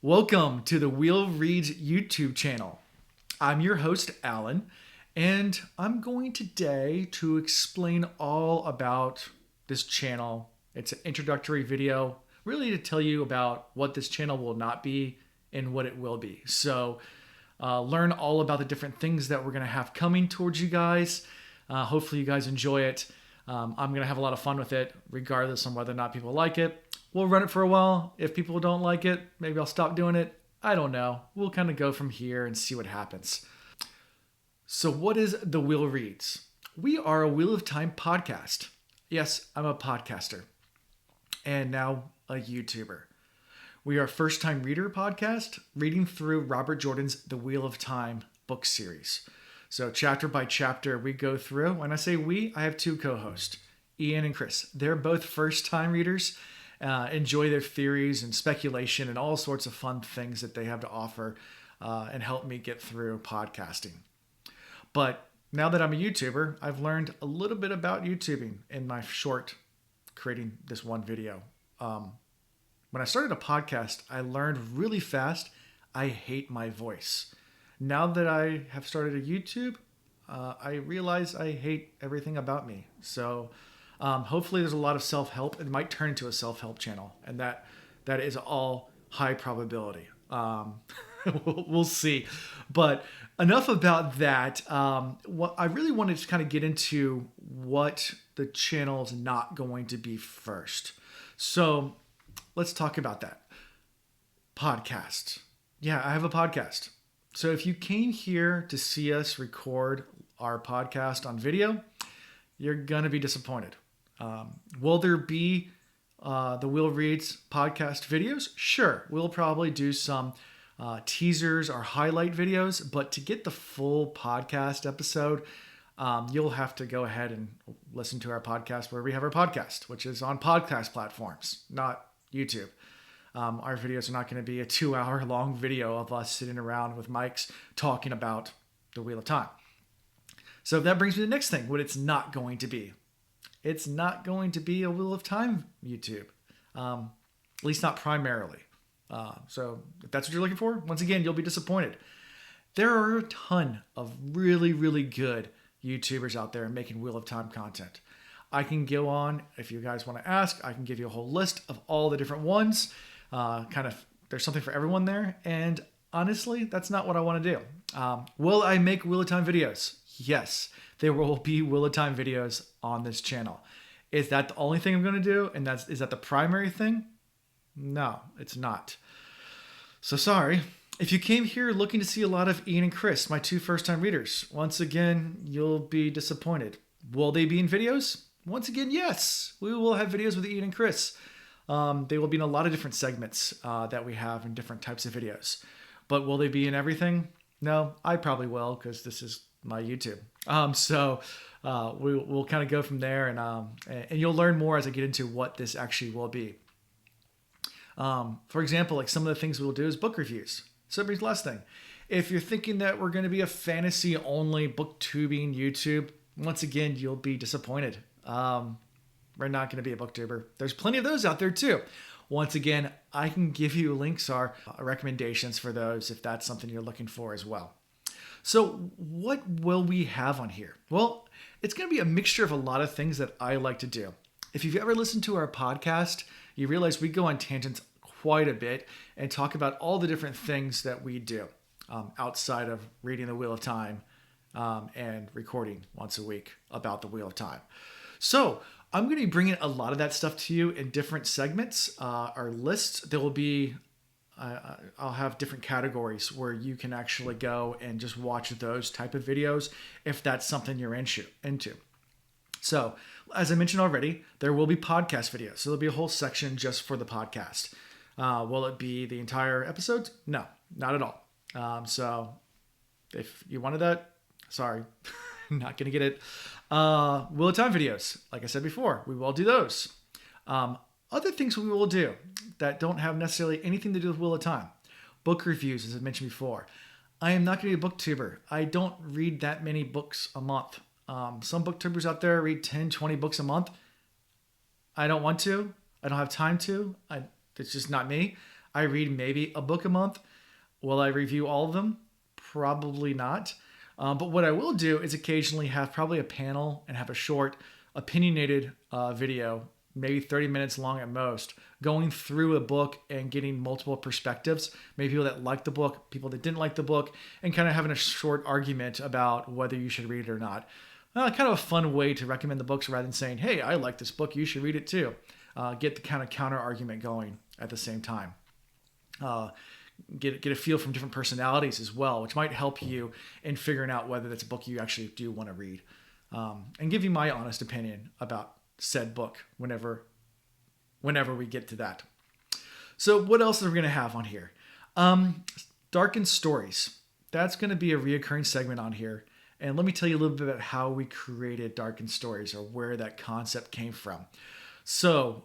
Welcome to the Wheel Reads YouTube channel. I'm your host, Alan, and I'm going today to explain all about this channel. It's an introductory video, really to tell you about what this channel will not be and what it will be. So learn all about the different things that we're going to have coming towards you guys. Hopefully you guys enjoy it. I'm going to have a lot of fun with it, regardless on whether or not people like it. We'll run it for a while. If people don't like it, maybe I'll stop doing it. I don't know. We'll kind of go from here and see what happens. So what is The Wheel Reads? We are a Wheel of Time podcast. Yes, I'm a podcaster and now a YouTuber. We are a first-time reader podcast, reading through Robert Jordan's The Wheel of Time book series. So chapter by chapter, we go through. When I say we, I have two co-hosts, Ian and Chris. They're both first-time readers. Enjoy their theories and speculation and all sorts of fun things that they have to offer and help me get through podcasting. But now that I'm a YouTuber, I've learned a little bit about YouTubing in my short creating this one video. When I started a podcast, I learned really fast I hate my voice. Now that I have started a YouTube, I realize I hate everything about me. So hopefully there's a lot of self-help. It might turn into a self-help channel, and that is all high probability. We'll see. But enough about that. What I really wanted to kind of get into what the channel is not going to be first. So let's talk about that. Podcast. Yeah, I have a podcast. So if you came here to see us record our podcast on video, you're going to be disappointed. Will there be the Wheel Reads podcast videos? Sure. We'll probably do some teasers or highlight videos, but to get the full podcast episode, you'll have to go ahead and listen to our podcast where we have our podcast, which is on podcast platforms, not YouTube. Our videos are not going to be a 2-hour long video of us sitting around with mics talking about the Wheel of Time. So that brings me to the next thing, what it's not going to be. It's not going to be a Wheel of Time YouTube, at least not primarily. So if that's what you're looking for, once again, you'll be disappointed. There are a ton of really, really good YouTubers out there making Wheel of Time content. I can go on, if you guys want to ask, I can give you a whole list of all the different ones. There's something for everyone there. And honestly, that's not what I want to do. Will I make Wheel of Time videos? Yes, there will be Wheel of Time videos on this channel. Is that the only thing I'm going to do? And is that the primary thing? No, it's not. So sorry. If you came here looking to see a lot of Ian and Chris, my two first-time readers, once again, you'll be disappointed. Will they be in videos? Once again, yes. We will have videos with Ian and Chris. They will be in a lot of different segments that we have in different types of videos. But will they be in everything? No, I probably will, because this is my YouTube. We'll kind of go from there, and you'll learn more as I get into what this actually will be. For example, like some of the things we'll do is book reviews. So that brings the last thing. If you're thinking that we're going to be a fantasy-only booktubing YouTube, once again, you'll be disappointed. We're not going to be a booktuber. There's plenty of those out there too. Once again, I can give you links or recommendations for those if that's something you're looking for as well. So what will we have on here? Well, it's going to be a mixture of a lot of things that I like to do. If you've ever listened to our podcast, you realize we go on tangents quite a bit and talk about all the different things that we do outside of reading the Wheel of Time and recording once a week about the Wheel of Time. So I'm going to be bringing a lot of that stuff to you in different segments or lists. There will be I'll have different categories where you can actually go and just watch those type of videos if that's something you're into. So, as I mentioned already, there will be podcast videos. So there'll be a whole section just for the podcast. Will it be the entire episode? No, not at all. So if you wanted that, sorry, not going to get it. Wheel of Time videos. Like I said before, we will do those. Other things we will do that don't have necessarily anything to do with Wheel of Time. Book reviews, as I mentioned before. I am not going to be a booktuber. I don't read that many books a month. Some booktubers out there read 10, 20 books a month. I don't want to. I don't have time to. It's just not me. I read maybe a book a month. Will I review all of them? Probably not. But what I will do is occasionally have probably a panel and have a short, opinionated video, maybe 30 minutes long at most, going through a book and getting multiple perspectives. Maybe people that liked the book, people that didn't like the book, and kind of having a short argument about whether you should read it or not. Kind of a fun way to recommend the books rather than saying, hey, I like this book, you should read it too. Get the kind of counter argument going at the same time. Get a feel from different personalities as well, which might help you in figuring out whether that's a book you actually do want to read. And give you my honest opinion about said book whenever we get to that. So what else are we going to have on here? Darkened Stories. That's going to be a reoccurring segment on here. And let me tell you a little bit about how we created Darkened Stories, or where that concept came from. So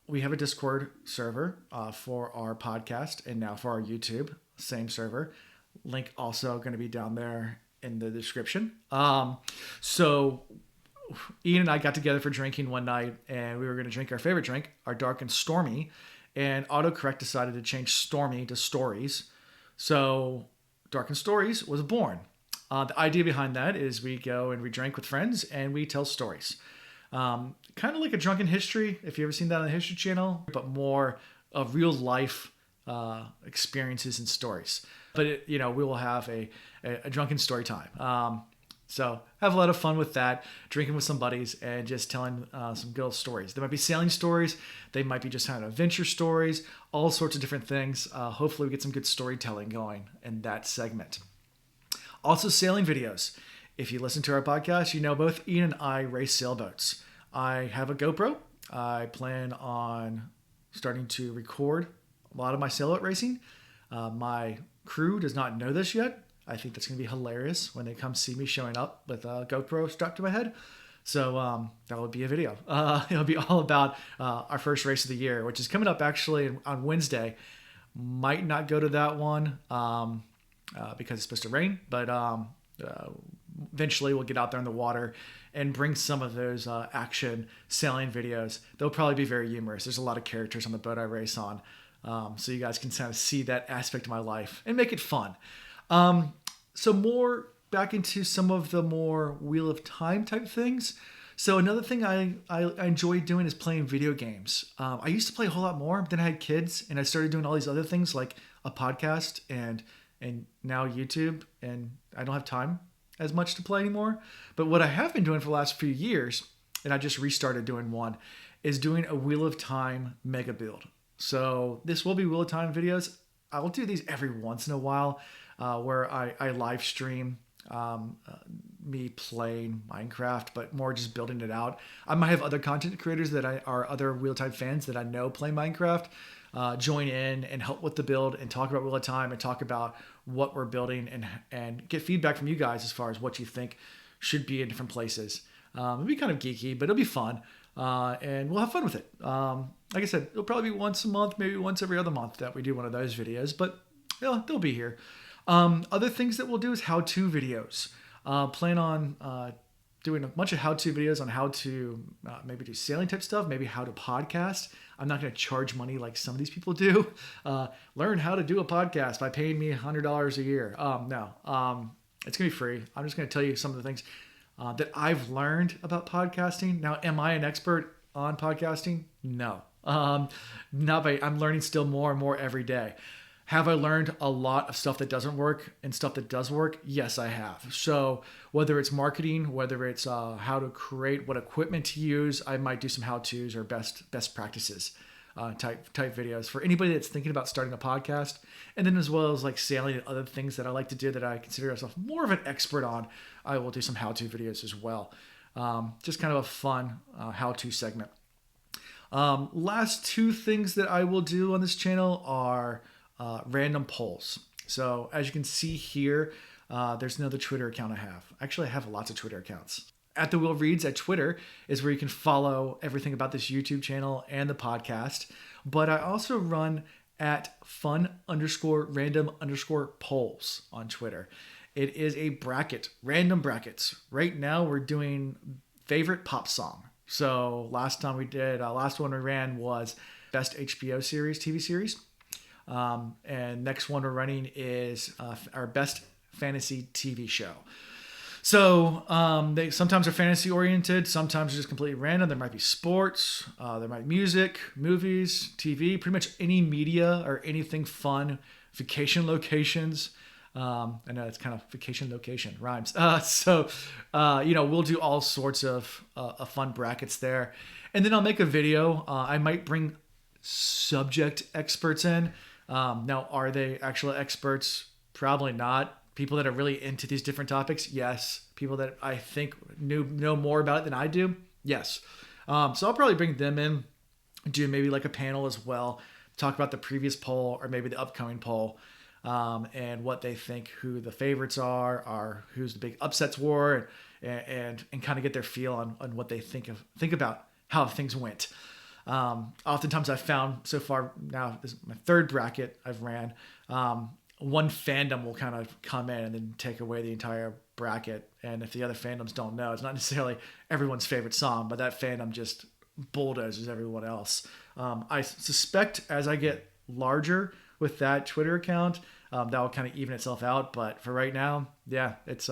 we have a Discord server for our podcast, and now for our YouTube, same server. Link also going to be down there in the description. So Ian and I got together for drinking one night, and we were going to drink our favorite drink, our Dark and Stormy, and autocorrect decided to change Stormy to Stories. So Dark and Stories was born. The idea behind that is we go and we drink with friends and we tell stories. Kind of like a drunken history, if you've ever seen that on the History Channel, but more of real life experiences and stories. But we will have a drunken story time. So have a lot of fun with that, drinking with some buddies and just telling some good old stories. There might be sailing stories. They might be just kind of adventure stories, all sorts of different things. Hopefully we get some good storytelling going in that segment. Also sailing videos. If you listen to our podcast, you know both Ian and I race sailboats. I have a GoPro. I plan on starting to record a lot of my sailboat racing. My crew does not know this yet. I think that's going to be hilarious when they come see me showing up with a GoPro strapped to my head. So that would be a video. It'll be all about our first race of the year, which is coming up actually on Wednesday. Might not go to that one because it's supposed to rain, but eventually we'll get out there in the water and bring some of those action sailing videos. They'll probably be very humorous. There's a lot of characters on the boat I race on, so you guys can kind of see that aspect of my life and make it fun. So more back into some of the more Wheel of Time type things. So another thing I enjoy doing is playing video games. I used to play a whole lot more, but then I had kids and I started doing all these other things like a podcast and now YouTube, and I don't have time as much to play anymore. But what I have been doing for the last few years, and I just restarted doing one, is doing a Wheel of Time mega build. So this will be Wheel of Time videos. I will do these every once in a while where I live stream me playing Minecraft, but more just building it out. I might have other content creators that are other Wheel of Time fans that I know play Minecraft join in and help with the build and talk about Wheel of Time and talk about what we're building and get feedback from you guys as far as what you think should be in different places. It'll be kind of geeky, but it'll be fun. And we'll have fun with it. Like I said, it'll probably be once a month, maybe once every other month that we do one of those videos, but they'll be here. Other things that we'll do is how-to videos. Plan on doing a bunch of how-to videos on how to maybe do sailing type stuff, maybe how to podcast. I'm not going to charge money like some of these people do. Learn how to do a podcast by paying me $100 a year. No, it's going to be free. I'm just going to tell you some of the things that I've learned about podcasting. Now, am I an expert on podcasting? No. Not by, I'm learning still more and more every day. Have I learned a lot of stuff that doesn't work and stuff that does work? Yes, I have. So whether it's marketing, whether it's how to create, what equipment to use, I might do some how-tos or best practices type videos for anybody that's thinking about starting a podcast. And then as well as like sailing and other things that I like to do that I consider myself more of an expert on, I will do some how-to videos as well. Just kind of a fun how-to segment. Last two things that I will do on this channel are random polls. So as you can see here, there's another Twitter account I have. Actually, I have lots of Twitter accounts. At The Wheel Reads at Twitter is where you can follow everything about this YouTube channel and the podcast. But I also run at fun_random_polls on Twitter. It is a bracket, random brackets. Right now we're doing favorite pop song. So last one we ran was best HBO series, TV series. And next one we're running is our best fantasy TV show. So they sometimes are fantasy oriented, sometimes they're just completely random. There might be sports, there might be music, movies, TV, pretty much any media or anything fun, vacation locations. I know it's kind of vacation location rhymes. We'll do all sorts of fun brackets there. And then I'll make a video. I might bring subject experts in. Now, are they actual experts? Probably not. People that are really into these different topics, yes. People that I think know more about it than I do, yes. So I'll probably bring them in, do maybe like a panel as well, talk about the previous poll or maybe the upcoming poll, and what they think, who the favorites are who's the big upsets were, and kind of get their feel on what they think about how things went. Oftentimes I've found so far now, this is my third bracket I've ran, one fandom will kind of come in and then take away the entire bracket. And if the other fandoms don't know, it's not necessarily everyone's favorite song, but that fandom just bulldozes everyone else. I suspect as I get larger with that Twitter account, that will kind of even itself out. But for right now, yeah, it's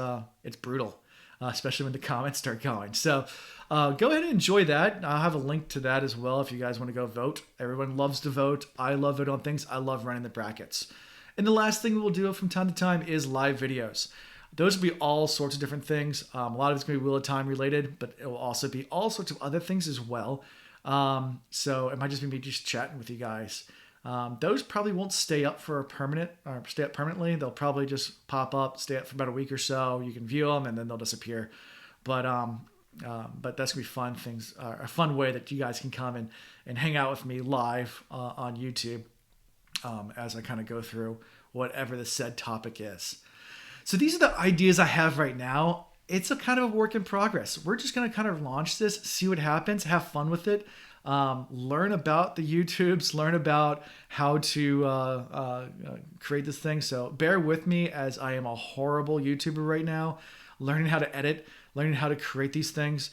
brutal, especially when the comments start going. So go ahead and enjoy that. I'll have a link to that as well if you guys want to go vote. Everyone loves to vote. I love voting on things. I love running the brackets. And the last thing we'll do from time to time is live videos. Those will be all sorts of different things. A lot of it's going to be Wheel of Time related, but it will also be all sorts of other things as well. So it might just be me just chatting with you guys. Those probably won't stay up stay up permanently. They'll probably just pop up, stay up for about a week or so. You can view them and then they'll disappear. But that's gonna be fun things, a fun way that you guys can come and hang out with me live on YouTube as I kind of go through whatever the said topic is. So these are the ideas I have right now. It's a kind of a work in progress. We're just going to kind of launch this, see what happens, have fun with it, learn about the YouTubes, learn about how to create this thing. So bear with me as I am a horrible YouTuber right now, learning how to edit, learning how to create these things.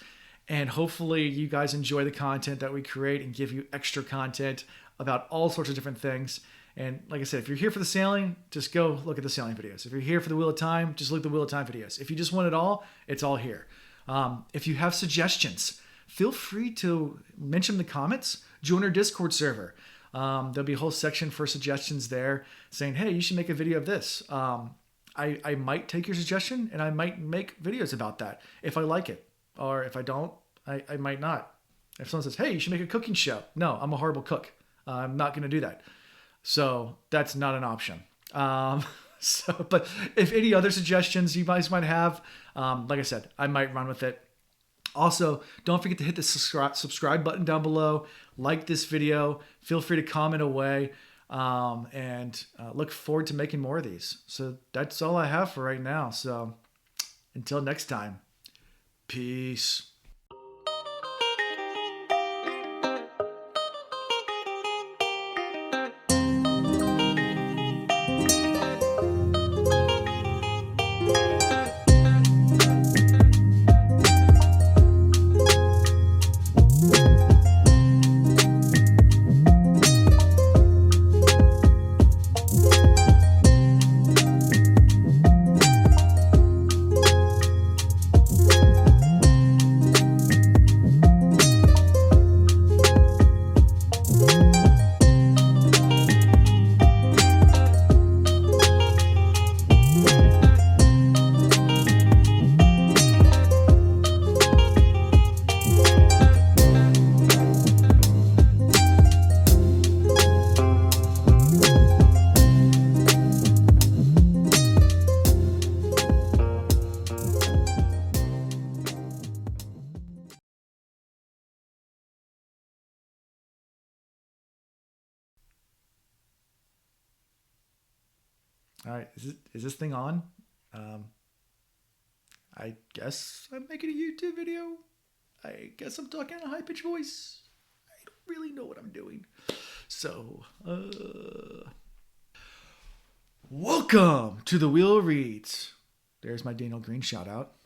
And hopefully you guys enjoy the content that we create and give you extra content about all sorts of different things. And like I said, if you're here for the sailing, just go look at the sailing videos. If you're here for the Wheel of Time, just look at the Wheel of Time videos. If you just want it all, it's all here. If you have suggestions, feel free to mention in the comments. Join our Discord server. There'll be a whole section for suggestions there saying, hey, you should make a video of this. I might take your suggestion and I might make videos about that if I like it. Or if I don't, I might not. If someone says, hey, you should make a cooking show. No, I'm a horrible cook. I'm not going to do that. So that's not an option. But if any other suggestions you guys might have, like I said, I might run with it. Also, don't forget to hit the subscribe button down below. Like this video. Feel free to comment away. And look forward to making more of these. So that's all I have for right now. So until next time, peace. All right, is this thing on? I guess I'm making a YouTube video. I guess I'm talking in a high-pitched voice. I don't really know what I'm doing. So, welcome to the Wheel of Reeds. There's my Daniel Green shout out.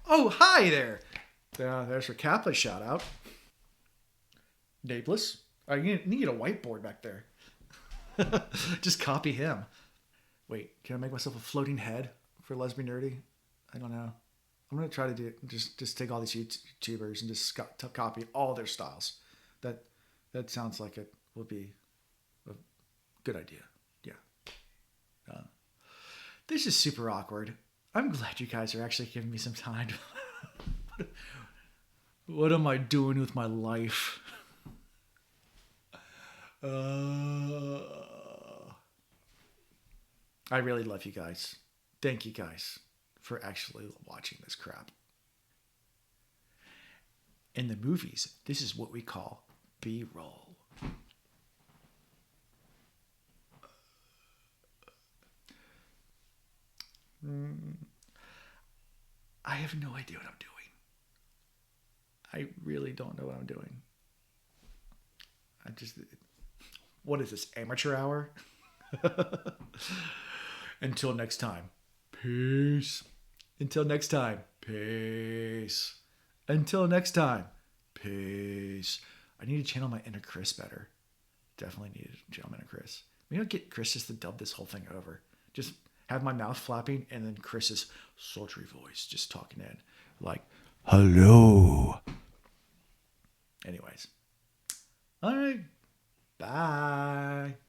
Oh, hi there. There's her Kapla shout out. Naples. I need a whiteboard back there. Just copy him. Wait, can I make myself a floating head for lesbian nerdy? I don't know. I'm gonna try to do just take all these YouTubers and just copy all their styles. That that sounds like it will be a good idea. Yeah. Uh, this is super awkward. I'm glad you guys are actually giving me some time. What am I doing with my life? Uh, I really love you guys. Thank you guys for actually watching this crap. In the movies, this is what we call B-roll. I have no idea what I'm doing. I really don't know what I'm doing. I just, what is this, amateur hour? Until next time, peace. Until next time, peace. Until next time, peace. I need to channel my inner Chris better. Definitely need to channel my inner Chris. Maybe I'll get Chris just to dub this whole thing over. Just have my mouth flapping and then Chris's sultry voice just talking in. Like, hello. Anyways. All right. Bye.